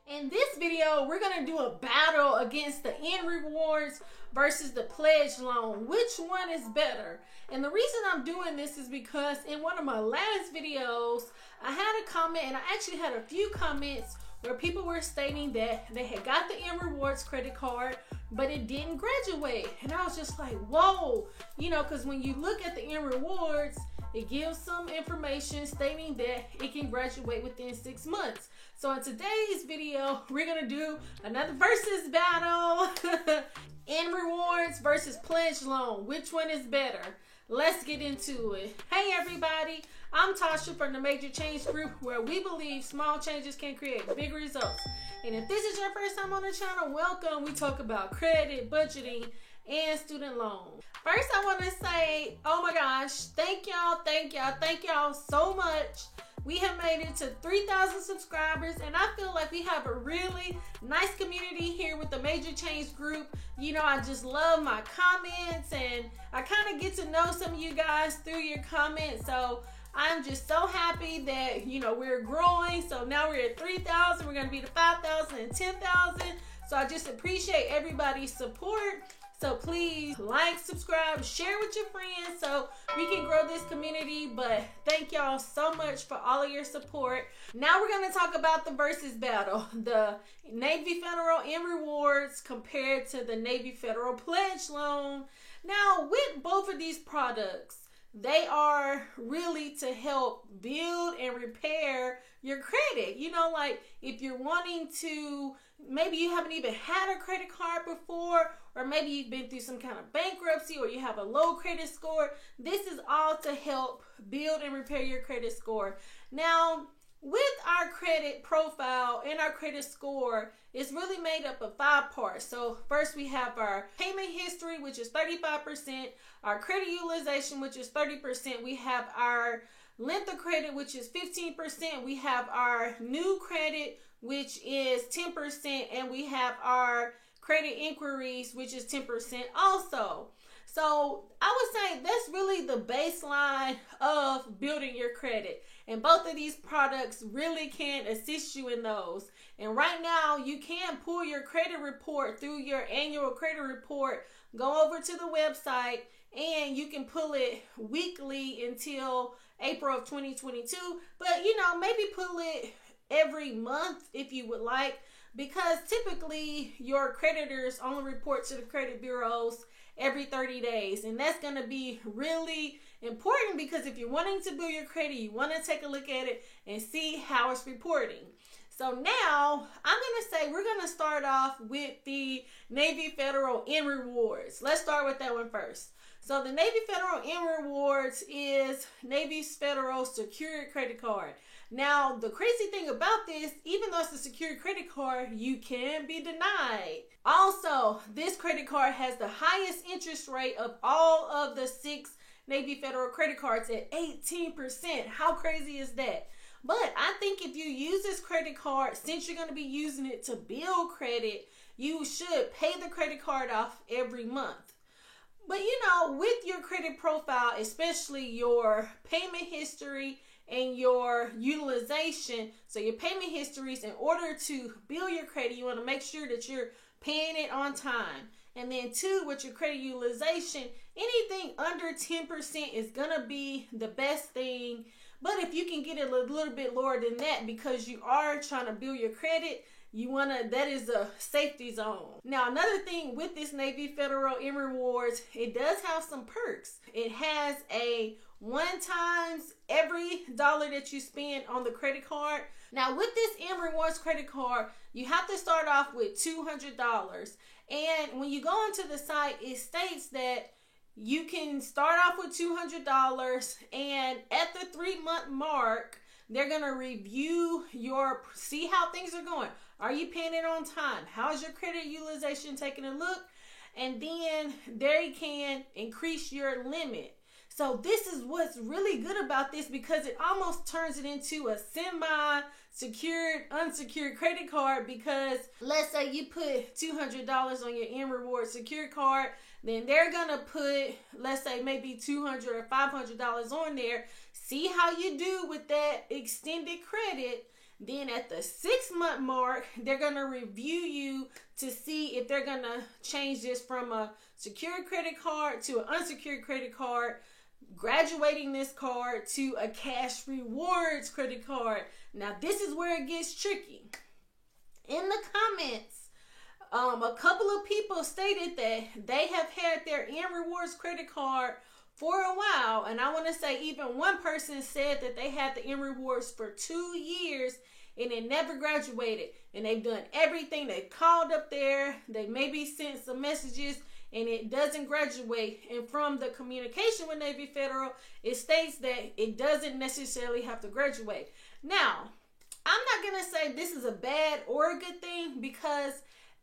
In this video, we're going to do a battle against the N Rewards versus the Pledge Loan. Which one is better? And the reason I'm doing this is because in one of my last videos, I had a comment, and I actually had a few comments where people were stating that they had got the N Rewards credit card, but it didn't graduate. And I was just like, whoa, because when you look at the N Rewards, it gives some information stating that it can graduate within 6 months. So in today's video, we're going to do another versus battle. N Rewards versus Pledge Loan. Which one is better? Let's get into it. Hey everybody, I'm Tasha from the Major Change Group, where we believe small changes can create big results. And if this is your first time on the channel, welcome. We talk about credit, budgeting, and student loans. First, I want to say, oh my gosh, thank y'all so much. We have made it to 3,000 subscribers, and I feel like we have a really nice community here with the Major Change Group. I just love my comments, and I kind of get to know some of you guys through your comments. So I'm just so happy that, we're growing. So now we're at 3,000. We're going to be to 5,000 and 10,000. So I just appreciate everybody's support. So please like, subscribe, share with your friends so we can grow this community. But thank y'all so much for all of your support. Now we're going to talk about the versus battle. The Navy Federal N Rewards compared to the Navy Federal Pledge Loan. Now with both of these products, they are really to help build and repair your credit. Like if you're wanting to, maybe you haven't even had a credit card before, or maybe you've been through some kind of bankruptcy, or you have a low credit score. This is all to help build and repair your credit score. Now, with our credit profile and our credit score, it's really made up of 5 parts. So first we have our payment history, which is 35%, our credit utilization, which is 30%. We have our length of credit, which is 15%. We have our new credit, which is 10%, and we have our credit inquiries, which is 10% also. So I would say that's really the baseline of building your credit. And both of these products really can assist you in those. And right now, you can pull your credit report through your annual credit report. Go over to the website, and you can pull it weekly until April of 2022. But, maybe pull it every month if you would like, because typically your creditors only report to the credit bureaus every 30 days. And that's going to be really important, because if you're wanting to build your credit, you want to take a look at it and see how it's reporting. So now I'm going to say we're going to start off with the Navy Federal N Rewards. Let's start with that one first. So the Navy Federal N Rewards is Navy's Federal Secured Credit Card. Now, the crazy thing about this, even though it's a secured credit card, you can be denied. Also, this credit card has the highest interest rate of all of the 6 Navy Federal credit cards at 18%. How crazy is that? But I think if you use this credit card, since you're going to be using it to build credit, you should pay the credit card off every month. But with your credit profile, especially your payment history and your utilization, so your payment histories, in order to build your credit, you want to make sure that you're paying it on time. And then 2, with your credit utilization, anything under 10% is going to be the best thing. But if you can get it a little bit lower than that, because you are trying to build your credit, that is a safety zone. Now, another thing with this Navy Federal N Rewards, it does have some perks. It has a 1 times every dollar that you spend on the credit card. Now, with this N Rewards credit card, you have to start off with $200. And when you go onto the site, it states that you can start off with $200, and at the 3-month mark, they're going to review see how things are going. Are you paying it on time? How's your credit utilization taking a look? And then they can increase your limit. So this is what's really good about this, because it almost turns it into a semi-secured, unsecured credit card. Because let's say you put $200 on your N Rewards secured card, then they're going to put, let's say maybe $200 or $500 on there. See how you do with that extended credit. Then at the 6-month mark, they're going to review you to see if they're going to change this from a secured credit card to an unsecured credit card, graduating this card to a cash rewards credit card. Now, this is where it gets tricky. In the comments, a couple of people stated that they have had their Rewards credit card for a while, and I want to say even one person said that they had the Rewards for 2 years and it never graduated, and they've done everything. They called up there, they maybe sent some messages, and it doesn't graduate. And from the communication with Navy Federal, it states that it doesn't necessarily have to graduate. Now, I'm not going to say this is a bad or a good thing, because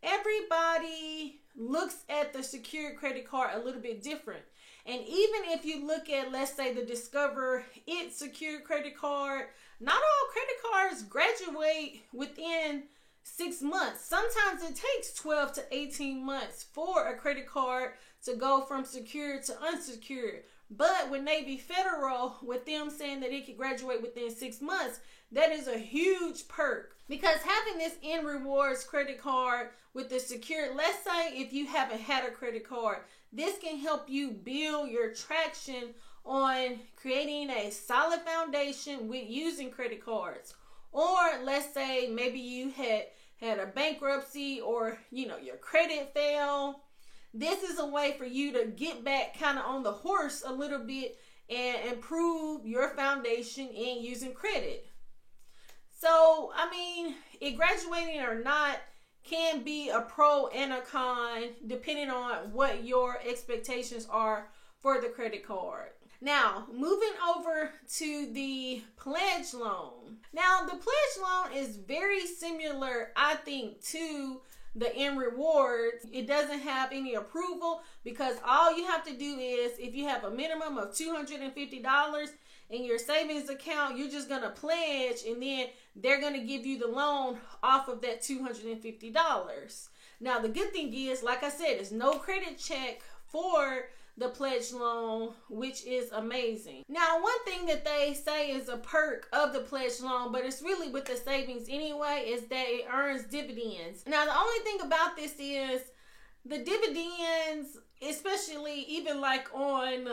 everybody looks at the secured credit card a little bit different. And even if you look at, let's say, the Discover It secured credit card, not all credit cards graduate within 6 months. Sometimes it takes 12 to 18 months for a credit card to go from secured to unsecured. But with Navy Federal, with them saying that it could graduate within 6 months, that is a huge perk. Because having this Rewards credit card with the secured, let's say if you haven't had a credit card, this can help you build your traction on creating a solid foundation with using credit cards. Or let's say maybe you had a bankruptcy, or your credit fell. This is a way for you to get back kind of on the horse a little bit and improve your foundation in using credit. So, I mean, it graduating or not can be a pro and a con depending on what your expectations are for the credit card. Now, moving over to the pledge loan. Now, the pledge loan is very similar, I think, to the Rewards. It doesn't have any approval, because all you have to do is, if you have a minimum of $250 in your savings account, you're just going to pledge, and then they're going to give you the loan off of that $250. Now, the good thing is, like I said, there's no credit check for the pledge loan, which is amazing. Now, one thing that they say is a perk of the pledge loan, but it's really with the savings anyway, is that it earns dividends. Now, the only thing about this is the dividends, especially even like on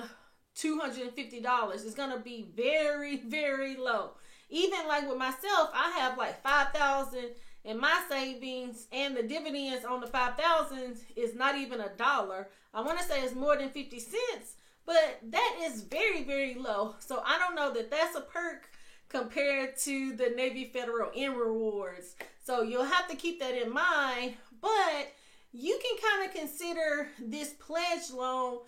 $250, is going to be very, very low. Even like with myself, I have like $5,000 in my savings, and the dividends on the $5,000 is not even $1. I want to say it's more than 50 cents, but that is very, very low. So I don't know that that's a perk compared to the Navy Federal Rewards. So you'll have to keep that in mind, but you can kind of consider this pledge loan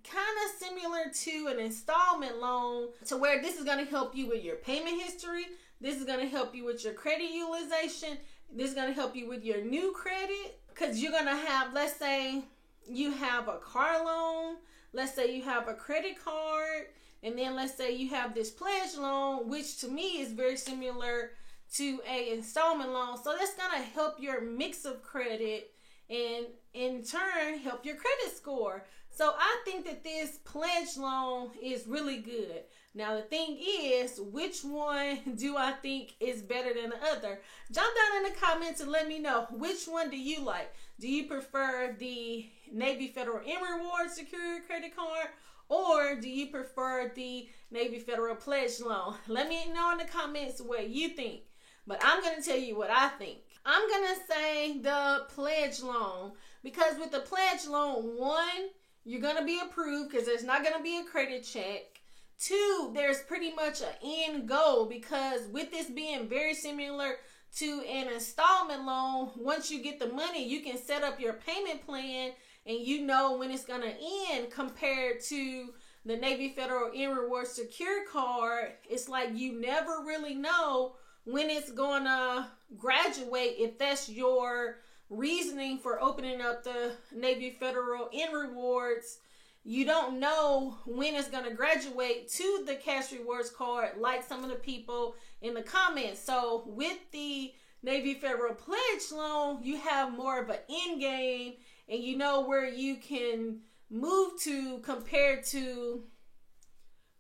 kind of similar to an installment loan, to where this is going to help you with your payment history. This is going to help you with your credit utilization. This is going to help you with your new credit, because you're going to have, let's say you have a car loan, let's say you have a credit card, and then let's say you have this pledge loan, which to me is very similar to a installment loan. So that's going to help your mix of credit, and in turn help your credit score. So I think that this pledge loan is really good. Now, the thing is, which one do I think is better than the other? Jump down in the comments and let me know, which one do you like? Do you prefer the Navy Federal Rewards secured credit card, or do you prefer the Navy Federal pledge loan? Let me know in the comments what you think. But I'm going to tell you what I think. I'm going to say the pledge loan, because with the pledge loan, one, you're going to be approved because there's not going to be a credit check. Two, there's pretty much an end goal, because with this being very similar to an installment loan, once you get the money, you can set up your payment plan and you know when it's going to end, compared to the Navy Federal Rewards Secure card. It's like you never really know when it's going to graduate, if that's your reasoning for opening up the Navy Federal Rewards. You don't know when it's going to graduate to the cash rewards card, like some of the people in the comments. So with the Navy Federal pledge loan, you have more of an end game, and you know where you can move to compared to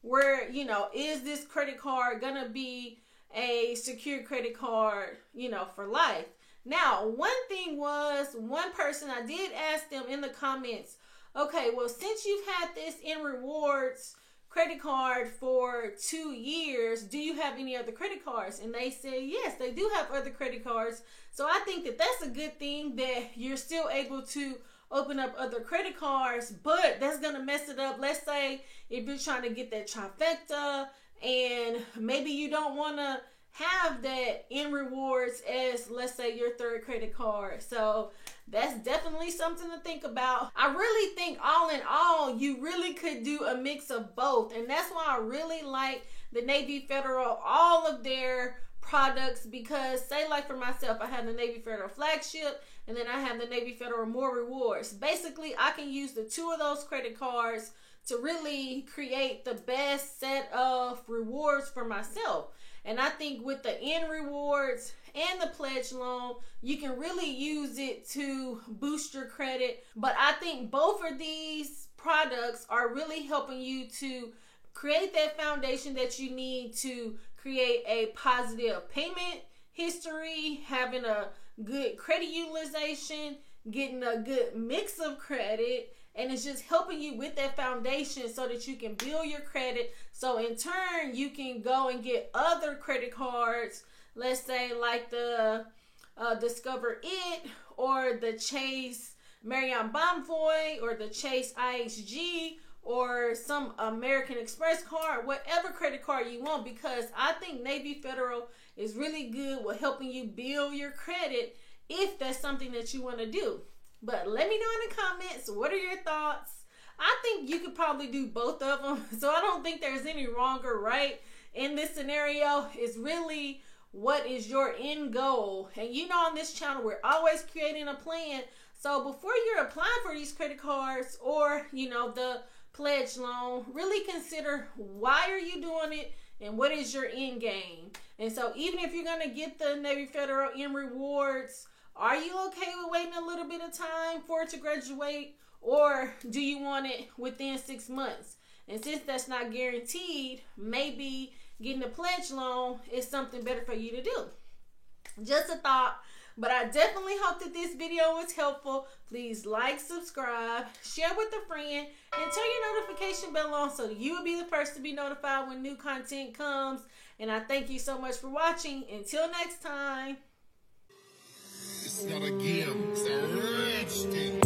where, is this credit card going to be a secure credit card, you know, for life. Now, one thing was, one person, I did ask them in the comments, okay, well, since you've had this nRewards credit card for 2 years, do you have any other credit cards? And they said, yes, they do have other credit cards. So I think that that's a good thing, that you're still able to open up other credit cards, but that's going to mess it up. Let's say if you're trying to get that trifecta and maybe you don't want to have that nRewards as, let's say, your third credit card. So that's definitely something to think about. I really think all in all, you really could do a mix of both. And that's why I really like the Navy Federal, all of their products, because say like for myself, I have the Navy Federal Flagship and then I have the Navy Federal More Rewards. Basically, I can use the two of those credit cards to really create the best set of rewards for myself. And I think with the nRewards and the pledge loan, you can really use it to boost your credit. But I think both of these products are really helping you to create that foundation that you need to create a positive payment history, having a good credit utilization, getting a good mix of credit. And it's just helping you with that foundation so that you can build your credit. So in turn, you can go and get other credit cards, let's say like the Discover It or the Chase Marriott Bonvoy or the Chase IHG or some American Express card, whatever credit card you want, because I think Navy Federal is really good with helping you build your credit if that's something that you want to do. But let me know in the comments, what are your thoughts? I think you could probably do both of them. So I don't think there's any wrong or right in this scenario. It's really what is your end goal. And you know, on this channel, we're always creating a plan. So before you're applying for these credit cards or, you know, the pledge loan, really consider why are you doing it and what is your end game. And so even if you're going to get the Navy Federal nRewards, are you okay with waiting a little bit of time for it to graduate, or do you want it within 6 months? And since that's not guaranteed, maybe getting a pledge loan is something better for you to do. Just a thought, but I definitely hope that this video was helpful. Please like, subscribe, share with a friend, and turn your notification bell on so that you will be the first to be notified when new content comes. And I thank you so much for watching. Until next time. It's not a game, it's a rich thing.